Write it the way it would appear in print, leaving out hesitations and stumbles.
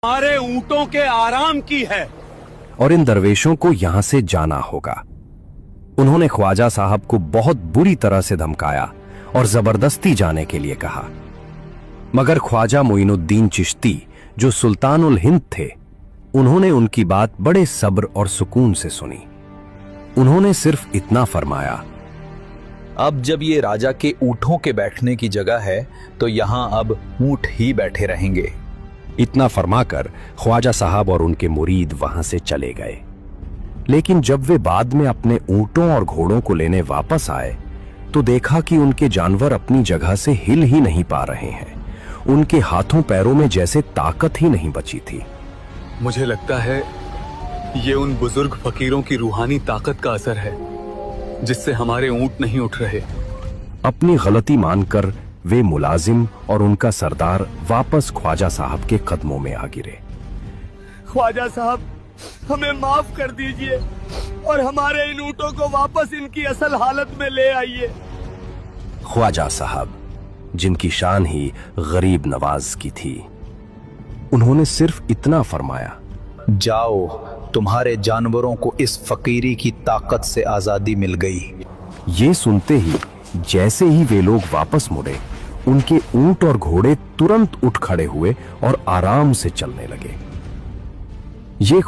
हमारे ऊंटों के आराम की है और इन दरवेशों को यहां से जाना होगा। उन्होंने ख्वाजा साहब को बहुत बुरी तरह से धमकाया और जबरदस्ती जाने के लिए कहा, मगर ख्वाजा मोइनुद्दीन चिश्ती जो सुल्तानुल हिंद थे, उन्होंने उनकी बात बड़े सब्र और सुकून से सुनी। उन्होंने सिर्फ इतना फरमाया, अब जब ये राजा के ऊंटों के बैठने की जगह है तो यहां अब ऊंट ही बैठे रहेंगे। इतना फरमाकर ख्वाजा साहब और उनके मुरीद वहां से चले गए। लेकिन जब वे बाद में अपने ऊंटों और घोड़ों को लेने वापस आए तो देखा कि उनके जानवर अपनी जगह से हिल ही नहीं पा रहे हैं। उनके हाथों पैरों में जैसे ताकत ही नहीं बची थी। मुझे लगता है ये उन बुजुर्ग फकीरों की रूहानी ताकत का असर है जिससे हमारे ऊंट नहीं उठ रहे। अपनी गलती मानकर वे मुलाजिम और उनका सरदार वापस ख्वाजा साहब के कदमों में आ गिरे। ख्वाजा साहब, हमें माफ कर दीजिए और हमारे इन ऊंटों को वापस इनकी असल हालत में ले आइए। ख्वाजा साहब, जिनकी शान ही गरीब नवाज की थी, उन्होंने सिर्फ इतना फरमाया, जाओ, तुम्हारे जानवरों को इस फकीरी की ताकत से आजादी मिल गई। ये सुनते ही जैसे ही वे लोग वापस मुड़े, उनके ऊंट और घोड़े तुरंत उठ खड़े हुए और आराम से चलने लगे। ये